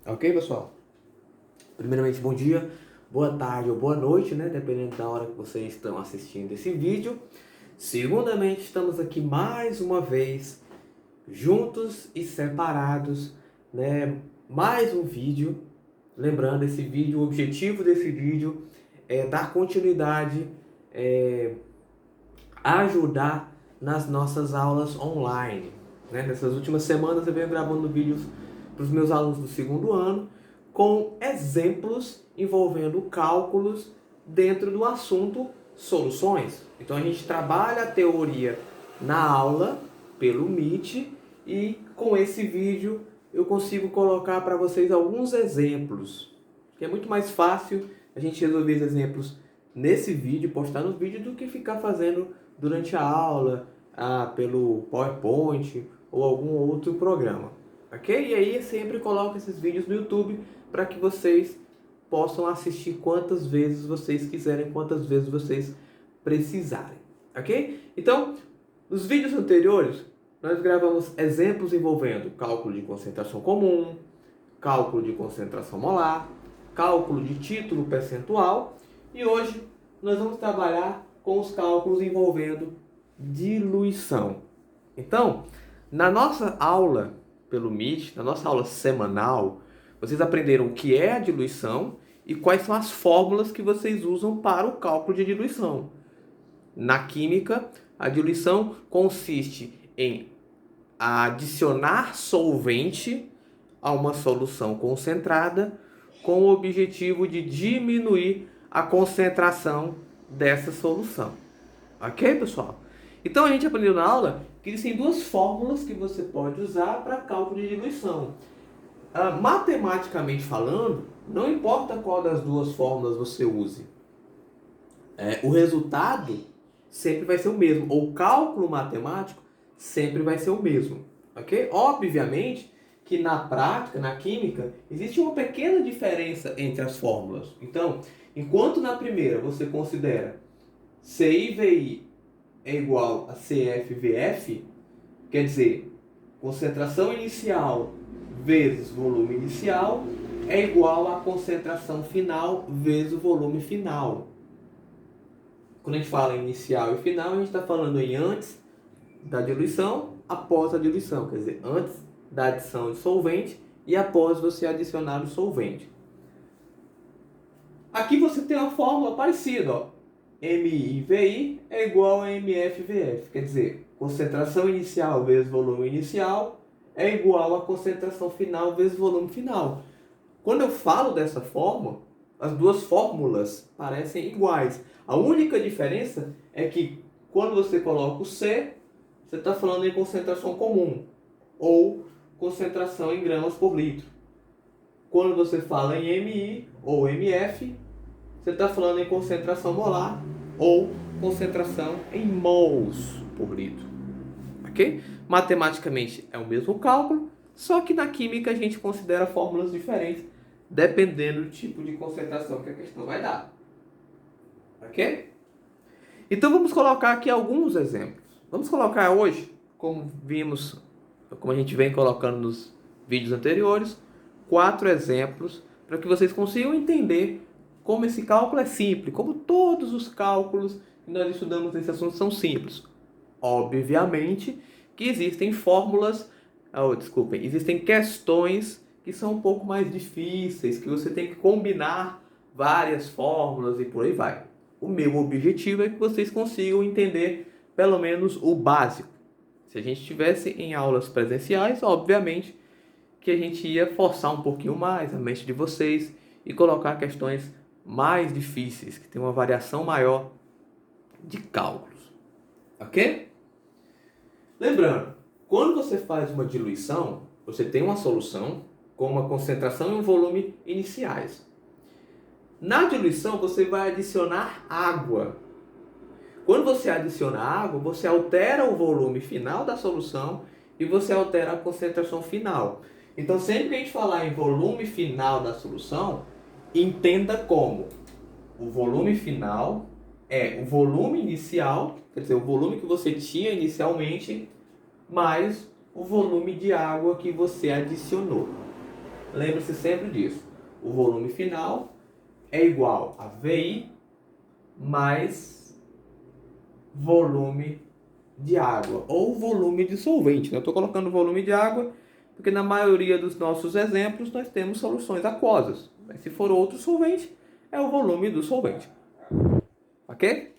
Ok, pessoal? Primeiramente, bom dia, boa tarde ou boa noite, né? Dependendo da hora que vocês estão assistindo esse vídeo. Segundamente, estamos aqui mais uma vez, juntos e separados, né? Mais um vídeo. Lembrando, esse vídeo, o objetivo desse vídeo é dar continuidade, ajudar nas nossas aulas online. Né? Nessas últimas semanas eu venho gravando vídeos para os meus alunos do segundo ano com exemplos envolvendo cálculos dentro do assunto soluções. Então a gente trabalha a teoria na aula pelo Meet e com esse vídeo eu consigo colocar para vocês alguns exemplos, que é muito mais fácil a gente resolver os exemplos nesse vídeo, postar no vídeo, do que ficar fazendo durante a aula, pelo PowerPoint ou algum outro programa, ok? E aí eu sempre coloco esses vídeos no YouTube para que vocês possam assistir quantas vezes vocês quiserem, quantas vezes vocês precisarem, ok? Então, nos vídeos anteriores, nós gravamos exemplos envolvendo cálculo de concentração comum, cálculo de concentração molar, cálculo de título percentual, e hoje nós vamos trabalhar com os cálculos envolvendo diluição. Então, na nossa aula pelo Meet, na nossa aula semanal, vocês aprenderam o que é a diluição e quais são as fórmulas que vocês usam para o cálculo de diluição. Na química, a diluição consiste em adicionar solvente a uma solução concentrada com o objetivo de diminuir a concentração dessa solução. Ok, pessoal? Então a gente aprendeu na aula que existem duas fórmulas que você pode usar para cálculo de diluição. Matematicamente falando, não importa qual das duas fórmulas você use, o resultado sempre vai ser o mesmo, ou o cálculo matemático sempre vai ser o mesmo, ok? Obviamente que na prática, na química, existe uma pequena diferença entre as fórmulas. Então, enquanto na primeira você considera CI/VI é igual a CF/VF, quer dizer, concentração inicial vezes volume inicial é igual a concentração final vezes o volume final. Quando a gente fala em inicial e final, a gente está falando em antes da diluição, após a diluição, quer dizer, antes da adição de solvente e após você adicionar o solvente. Aqui você tem uma fórmula parecida, ó. MI/VI é igual a MF/VF, quer dizer, concentração inicial vezes volume inicial é igual a concentração final vezes volume final. Quando eu falo dessa forma, as duas fórmulas parecem iguais. A única diferença é que quando você coloca o C, você está falando em concentração comum ou concentração em gramas por litro. Quando você fala em MI ou MF, você está falando em concentração molar ou concentração em mols por litro. Ok? Matematicamente é o mesmo cálculo, só que na química a gente considera fórmulas diferentes dependendo do tipo de concentração que a questão vai dar. Ok? Então vamos colocar aqui alguns exemplos. Vamos colocar hoje, como a gente vem colocando nos vídeos anteriores, 4 exemplos para que vocês consigam entender como esse cálculo é simples, como todos os cálculos que nós estudamos nesse assunto são simples. Obviamente que existem existem questões que são um pouco mais difíceis, que você tem que combinar várias fórmulas e por aí vai. O meu objetivo é que vocês consigam entender pelo menos o básico. Se a gente estivesse em aulas presenciais, obviamente que a gente ia forçar um pouquinho mais a mente de vocês e colocar questões mais difíceis, que tem uma variação maior de cálculos. Ok? Lembrando, quando você faz uma diluição, você tem uma solução com uma concentração e um volume iniciais. Na diluição, você vai adicionar água. Quando você adiciona água, você altera o volume final da solução e você altera a concentração final. Então, sempre que a gente falar em volume final da solução, entenda como o volume final é o volume inicial, quer dizer, o volume que você tinha inicialmente, mais o volume de água que você adicionou. lembre-se sempre disso. O volume final é igual a VI mais volume de água, ou volume de solvente. Eu estou colocando volume de água porque na maioria dos nossos exemplos nós temos soluções aquosas. Mas se for outro solvente, é o volume do solvente. Ok?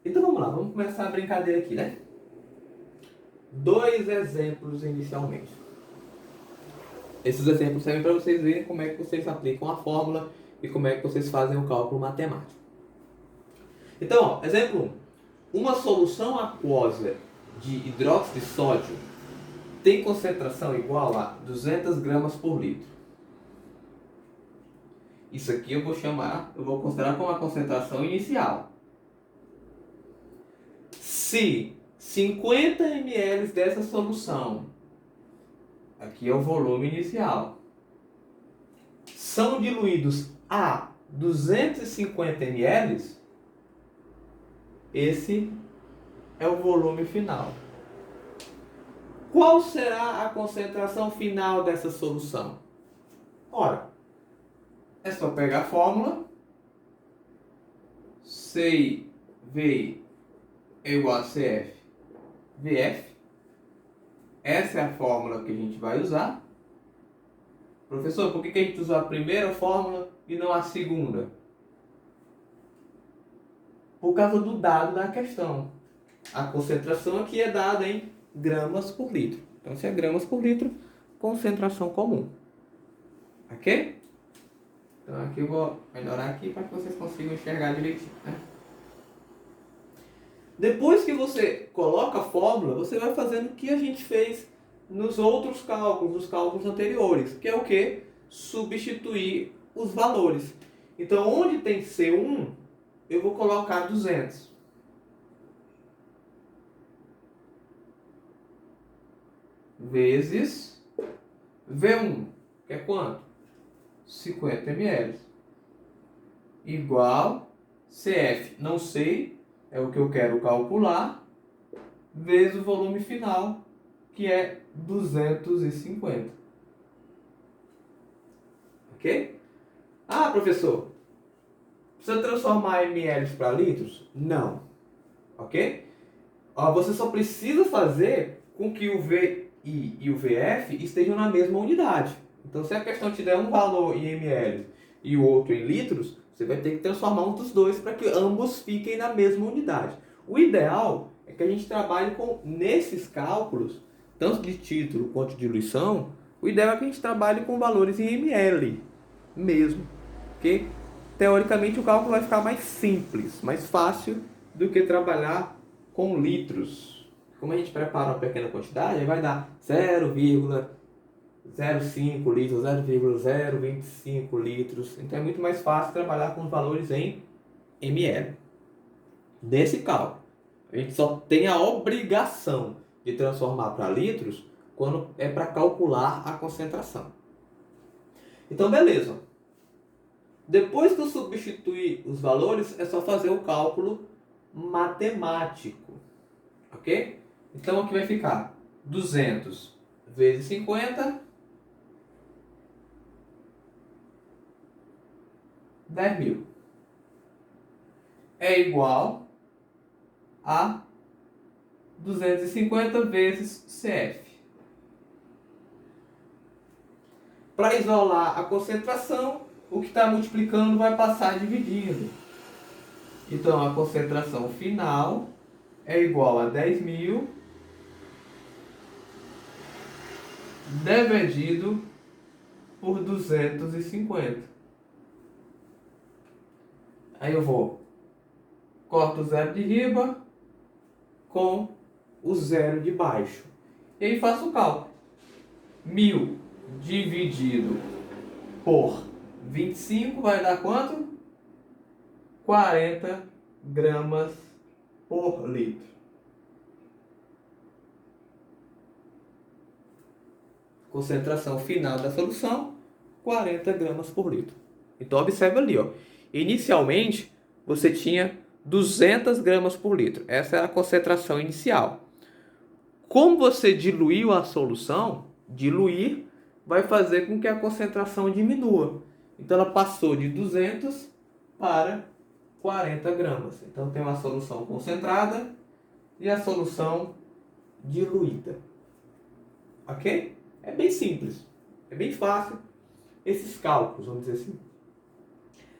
Então vamos lá, vamos começar a brincadeira aqui, né? 2 exemplos inicialmente. Esses exemplos servem para vocês verem como é que vocês aplicam a fórmula e como é que vocês fazem o cálculo matemático. Então, ó, exemplo 1. Uma solução aquosa de hidróxido de sódio tem concentração igual a 200 gramas por litro. Isso aqui eu vou considerar como a concentração inicial. Se 50 ml dessa solução, aqui é o volume inicial, são diluídos a 250 ml, esse é o volume final. Qual será a concentração final dessa solução? Ora, é só pegar a fórmula. CV é igual a CF, VF. Essa é a fórmula que a gente vai usar. Professor, por que a gente usou a primeira fórmula e não a segunda? Por causa do dado da questão. A concentração aqui é dada em gramas por litro. Então, se é gramas por litro, concentração comum. Ok? Então, aqui eu vou melhorar aqui para que vocês consigam enxergar direitinho, né? Depois que você coloca a fórmula, você vai fazendo o que a gente fez nos outros cálculos, nos cálculos anteriores, que é o que? Substituir os valores. Então, onde tem C1, eu vou colocar 200. Vezes V1, que é quanto? 50 ml. Igual CF, não sei, é o que eu quero calcular, vezes o volume final, que é 250. Ok? Ah, professor, precisa transformar ml para litros? Não. Ok? Você só precisa fazer com que o VI e o VF estejam na mesma unidade. Então, se a questão te der um valor em ml e o outro em litros, você vai ter que transformar um dos dois para que ambos fiquem na mesma unidade. O ideal é que a gente trabalhe com, nesses cálculos, tanto de título quanto de diluição, o ideal é que a gente trabalhe com valores em ml mesmo. Porque, teoricamente, o cálculo vai ficar mais simples, mais fácil do que trabalhar com litros. Como a gente prepara uma pequena quantidade, aí vai dar 0,05 litros, 0,025 litros. Então é muito mais fácil trabalhar com valores em ml. Nesse cálculo, a gente só tem a obrigação de transformar para litros quando é para calcular a concentração. Então, beleza. Depois que eu substituir os valores, é só fazer o cálculo matemático. Ok? Então aqui vai ficar 200 vezes 50, 10.000. É igual a 250 vezes CF. Para isolar a concentração, o que está multiplicando vai passar dividindo. Então a concentração final é igual a 10.000 dividido por 250. Aí eu corto o zero de riba com o zero de baixo. E aí faço o cálculo. 1.000 dividido por 25 vai dar quanto? 40 gramas por litro. Concentração final da solução, 40 gramas por litro. Então, observe ali, ó. Inicialmente, você tinha 200 gramas por litro. Essa era a concentração inicial. Como você diluiu a solução, diluir vai fazer com que a concentração diminua. Então ela passou de 200 para 40 gramas. Então tem uma solução concentrada e a solução diluída. Ok? É bem simples, é bem fácil esses cálculos, vamos dizer assim.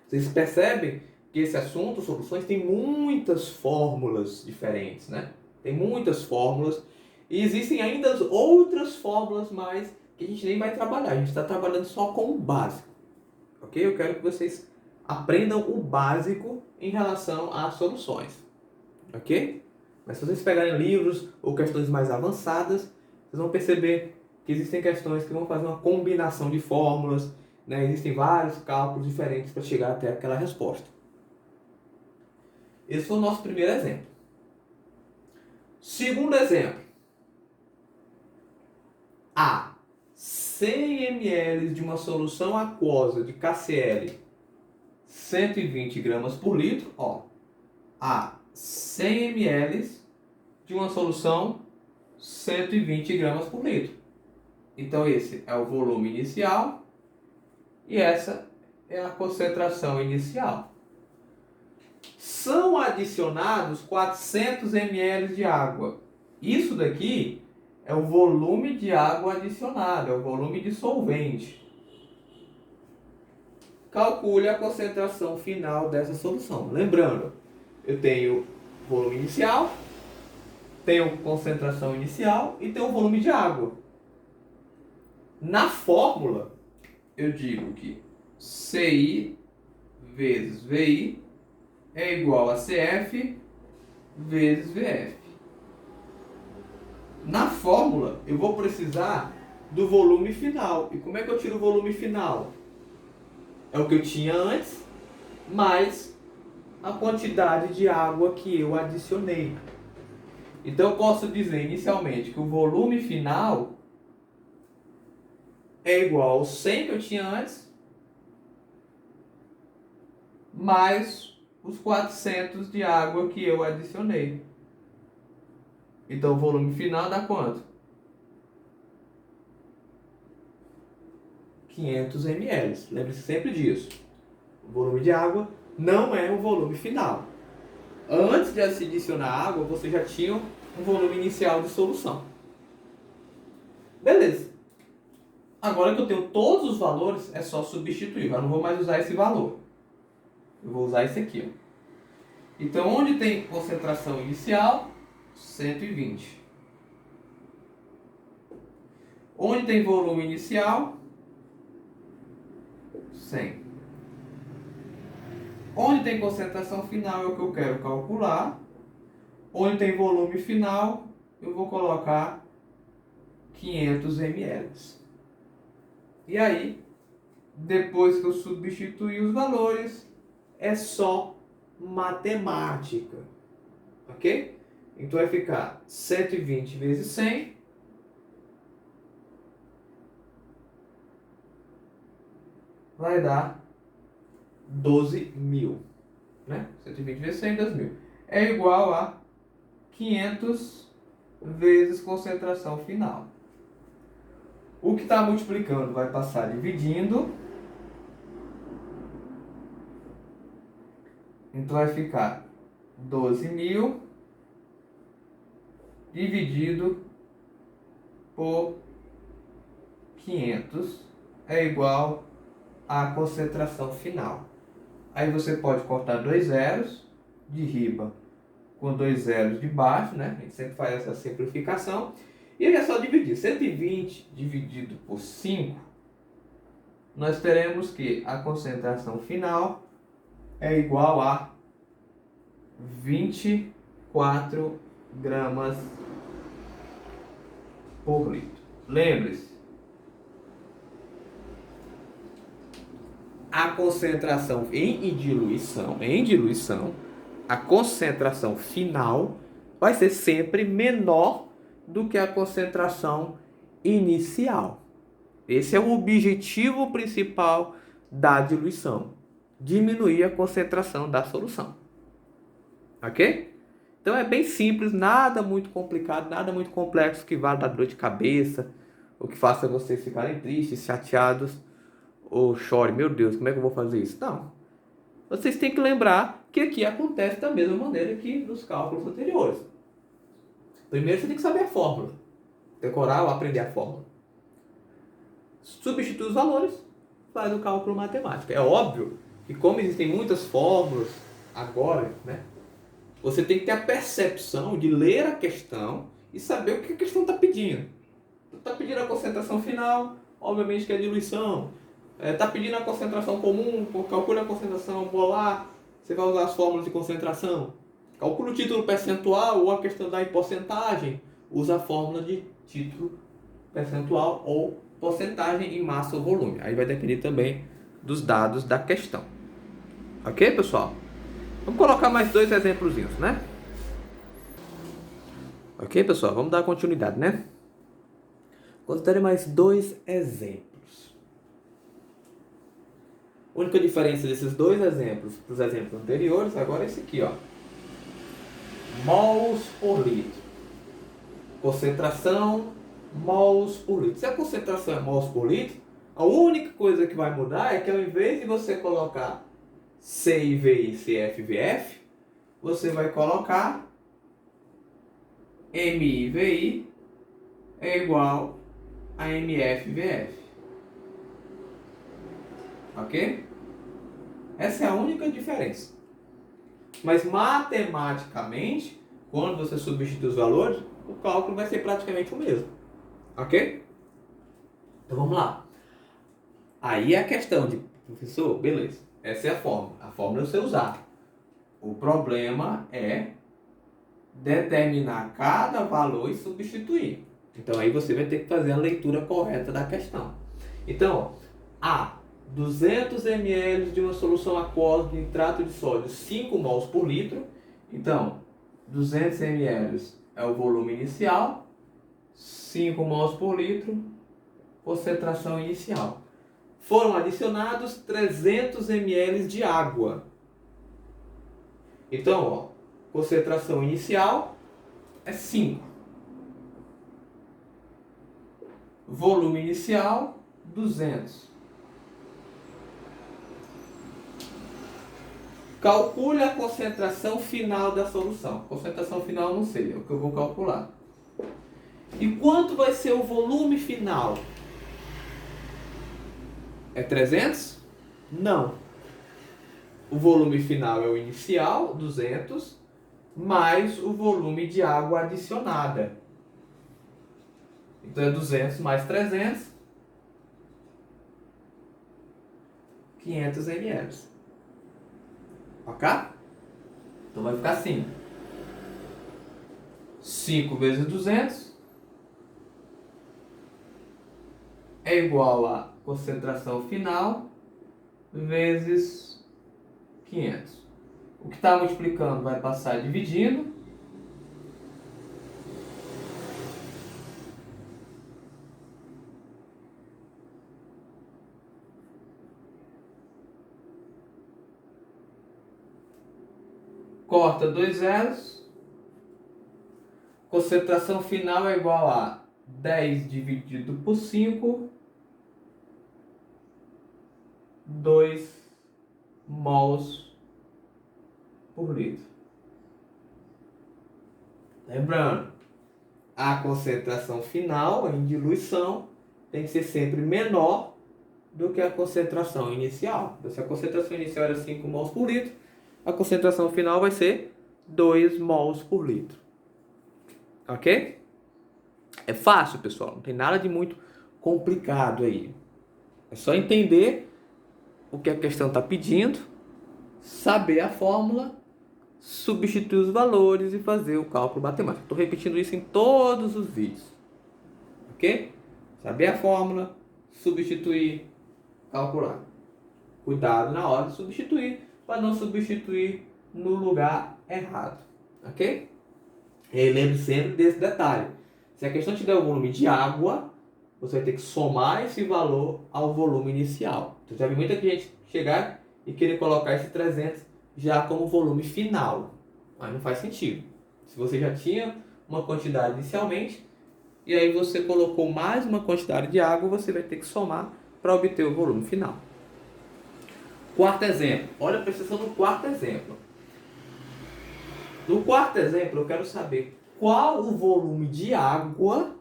Vocês percebem que esse assunto, soluções, tem muitas fórmulas diferentes, né? Tem muitas fórmulas e existem ainda outras fórmulas mais que a gente nem vai trabalhar. A gente está trabalhando só com o básico, ok? Eu quero que vocês aprendam o básico em relação às soluções, ok? Mas se vocês pegarem livros ou questões mais avançadas, vocês vão perceber que existem questões que vão fazer uma combinação de fórmulas, né? Existem vários cálculos diferentes para chegar até aquela resposta. Esse foi o nosso primeiro exemplo. Segundo exemplo. A 100 ml de uma solução aquosa de KCl 120 gramas por litro. A 100 ml de uma solução 120 gramas por litro. Então esse é o volume inicial e essa é a concentração inicial. São adicionados 400 ml de água. Isso daqui é o volume de água adicionado, é o volume de solvente. Calcule a concentração final dessa solução. Lembrando, eu tenho volume inicial, tenho concentração inicial e tenho volume de água. Na fórmula, eu digo que CI vezes VI é igual a CF vezes VF. Na fórmula, eu vou precisar do volume final. E como é que eu tiro o volume final? É o que eu tinha antes, mais a quantidade de água que eu adicionei. Então eu posso dizer inicialmente que o volume final é igual ao 100 que eu tinha antes, mais os 400 de água que eu adicionei. Então o volume final dá quanto? 500 ml. Lembre-se sempre disso. O volume de água não é o volume final. Antes de se adicionar água, você já tinha um volume inicial de solução. Beleza. Agora que eu tenho todos os valores, é só substituir. Eu não vou mais usar esse valor. Eu vou usar esse aqui. Então, onde tem concentração inicial? 120. Onde tem volume inicial? 100. Onde tem concentração final é o que eu quero calcular. Onde tem volume final, eu vou colocar 500 ml. E aí, depois que eu substituir os valores, é só matemática. Ok? Então vai ficar 120 vezes 100. Vai dar 12.000. Né? 120 vezes 100, 12.000. É igual a 500 vezes concentração final. O que está multiplicando vai passar dividindo. Então vai ficar 12.000 dividido por 500 é igual à concentração final. Aí você pode cortar 2 zeros de riba com 2 zeros de baixo, né? A gente sempre faz essa simplificação. E aí é só dividir. 120 dividido por 5, nós teremos que a concentração final é igual a 24 gramas por litro. Lembre-se, a concentração em diluição, a concentração final vai ser sempre menor do que a concentração inicial. Esse é o objetivo principal da diluição: diminuir a concentração da solução. Ok? Então é bem simples, nada muito complicado, nada muito complexo que vá dar dor de cabeça o que faça vocês ficarem tristes, chateados ou chorem, meu Deus, como é que eu vou fazer isso? Não. Vocês têm que lembrar que aqui acontece da mesma maneira que nos cálculos anteriores. Primeiro você tem que saber a fórmula. Decorar ou aprender a fórmula. Substitui os valores, faz o cálculo matemático. É óbvio que como existem muitas fórmulas agora, né? Você tem que ter a percepção de ler a questão e saber o que a questão está pedindo. Está pedindo a concentração final, obviamente que é diluição. Está pedindo a concentração comum, calcule a concentração molar, você vai usar as fórmulas de concentração. Calcule o título percentual ou a questão da porcentagem, usa a fórmula de título percentual ou porcentagem em massa ou volume. Aí vai depender também dos dados da questão. Ok, pessoal? Vamos colocar mais 2 exemplozinhos, né? Ok, pessoal? Vamos dar continuidade, né? Considere mais 2 exemplos. A única diferença desses 2 exemplos para os exemplos anteriores agora é esse aqui, ó. Mols por litro. Concentração, mols por litro. Se a concentração é mols por litro, a única coisa que vai mudar é que ao invés de você colocar CIVI, CFVF, você vai colocar MIVI é igual a MFVF. Ok? Essa é a única diferença. Mas matematicamente, quando você substitui os valores, o cálculo vai ser praticamente o mesmo. Ok? Então vamos lá. Aí é a questão de, professor, beleza, essa é a fórmula. A fórmula é você usar. O problema é determinar cada valor e substituir. Então aí você vai ter que fazer a leitura correta da questão. Então, 200 ml de uma solução aquosa de nitrato de sódio, 5 mols por litro. Então, 200 ml é o volume inicial, 5 mols por litro, concentração inicial. Foram adicionados 300 ml de água. Então, concentração inicial é 5. Volume inicial, 200. Calcule a concentração final da solução. Concentração final não sei, é o que eu vou calcular. E quanto vai ser o volume final? É 300? Não. O volume final é o inicial, 200, mais o volume de água adicionada. Então é 200 mais 300, 500 ml. Ok? Então vai ficar assim. 5 vezes 200 é igual a concentração final vezes 500. O que está multiplicando vai passar dividindo. Corta 2 zeros. Concentração final é igual a 10 dividido por 5, 2 mols por litro. Lembrando, a concentração final em diluição tem que ser sempre menor do que a concentração inicial. Então, se a concentração inicial era 5 mols por litro, a concentração final vai ser 2 mols por litro. Ok? É fácil, pessoal. Não tem nada de muito complicado aí. É só entender o que a questão está pedindo, saber a fórmula, substituir os valores e fazer o cálculo matemático. Estou repetindo isso em todos os vídeos. Ok? Saber a fórmula, substituir, calcular. Cuidado na hora de substituir, para não substituir no lugar errado. Ok? E lembre sempre desse detalhe. Se a questão te der o volume de água, você vai ter que somar esse valor ao volume inicial. Então, já vi muita gente chegar e querer colocar esse 300 já como volume final. Mas não faz sentido. Se você já tinha uma quantidade inicialmente, e aí você colocou mais uma quantidade de água, você vai ter que somar para obter o volume final. Quarto exemplo. Olha, presta atenção no quarto exemplo. No quarto exemplo, eu quero saber qual o volume de água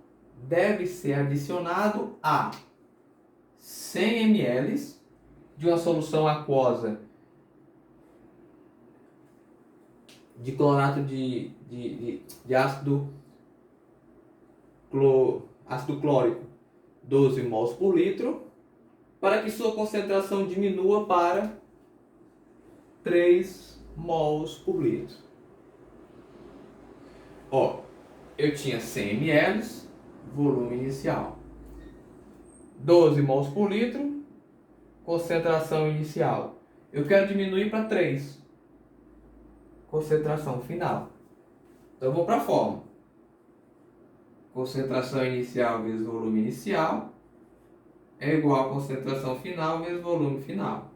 deve ser adicionado a 100 ml de uma solução aquosa de clorato de ácido clórico 12 mols por litro, para que sua concentração diminua para 3 mols por litro. Ó, eu tinha 100 ml, volume inicial. 12 mols por litro, concentração inicial. Eu quero diminuir para 3, concentração final. Então eu vou para a fórmula. Concentração inicial vezes volume inicial é igual a concentração final vezes volume final.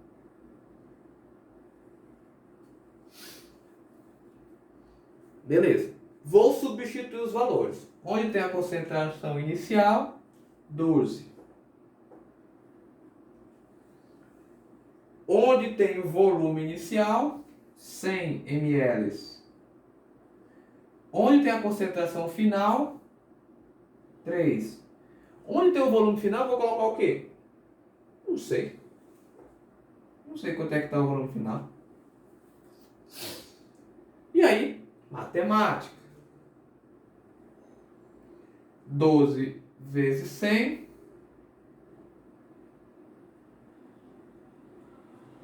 Beleza. Vou substituir os valores. Onde tem a concentração inicial? 12. Onde tem o volume inicial? 100 ml. Onde tem a concentração final? 3. Onde tem o volume final, eu vou colocar o quê? Não sei. Não sei quanto é que está o volume final. E aí, matemática. 12 vezes 100,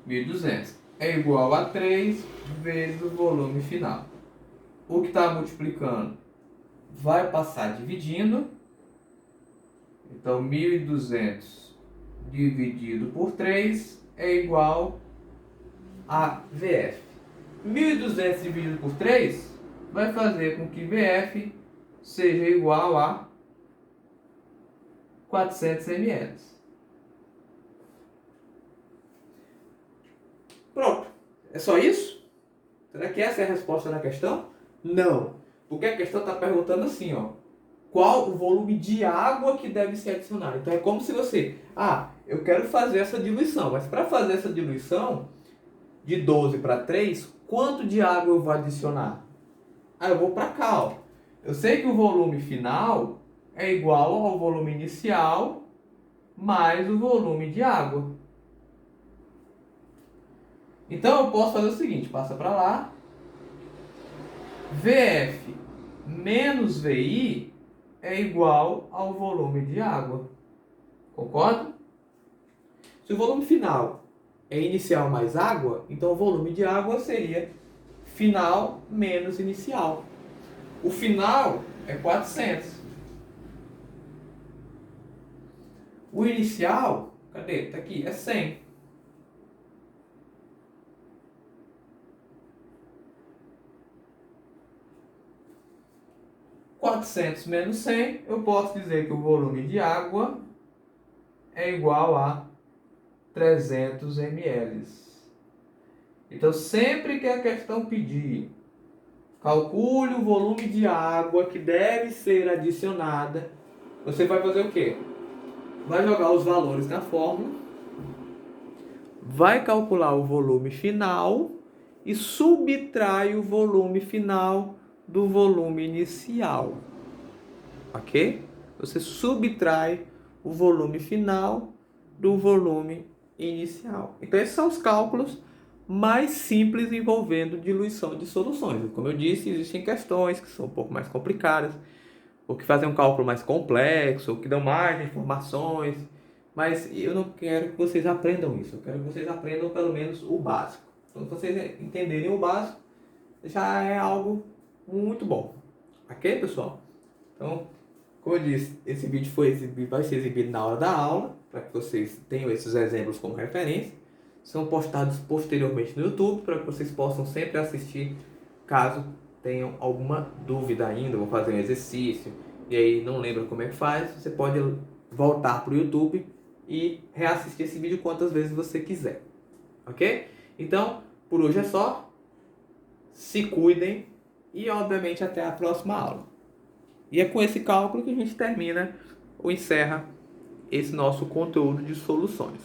1.200. É igual a 3 vezes o volume final. O que está multiplicando vai passar dividindo. Então, 1.200 dividido por 3 é igual a VF. 1.200 dividido por 3 vai fazer com que VF seja igual a 400 ml. Pronto. É só isso? Será que essa é a resposta da questão? Não. Porque a questão está perguntando assim, ó. Qual o volume de água que deve ser adicionado? Então é como se você... eu quero fazer essa diluição. Mas para fazer essa diluição de 12 para 3, quanto de água eu vou adicionar? Eu vou para cá, ó. Eu sei que o volume final é igual ao volume inicial mais o volume de água. Então eu posso fazer o seguinte, passa para lá. VF menos VI é igual ao volume de água. Concorda? Se o volume final é inicial mais água, então o volume de água seria final menos inicial. O final é 400. O inicial, cadê? Tá aqui, é 100. (400 menos 100), eu posso dizer que o volume de água é igual a 300 ml. Então, sempre que a questão pedir, calcule o volume de água que deve ser adicionada, você vai fazer o quê? Vai jogar os valores na fórmula, vai calcular o volume final e subtrai o volume final do volume inicial. Ok? Você subtrai o volume final do volume inicial. Então, esses são os cálculos mais simples envolvendo diluição de soluções. Como eu disse, existem questões que são um pouco mais complicadas, ou que fazem um cálculo mais complexo, ou que dão mais informações, mas eu não quero que vocês aprendam isso. Eu quero que vocês aprendam pelo menos o básico. Então, se vocês entenderem o básico, já é algo muito bom. Ok, pessoal? Então, como eu disse, esse vídeo vai ser exibido na hora da aula, para que vocês tenham esses exemplos como referência. São postados posteriormente no YouTube, para que vocês possam sempre assistir, caso tenham alguma dúvida ainda, vou fazer um exercício, e aí não lembra como é que faz, você pode voltar para o YouTube e reassistir esse vídeo quantas vezes você quiser. Ok? Então, por hoje é só. Se cuidem e, obviamente, até a próxima aula. E é com esse cálculo que a gente termina ou encerra esse nosso conteúdo de soluções.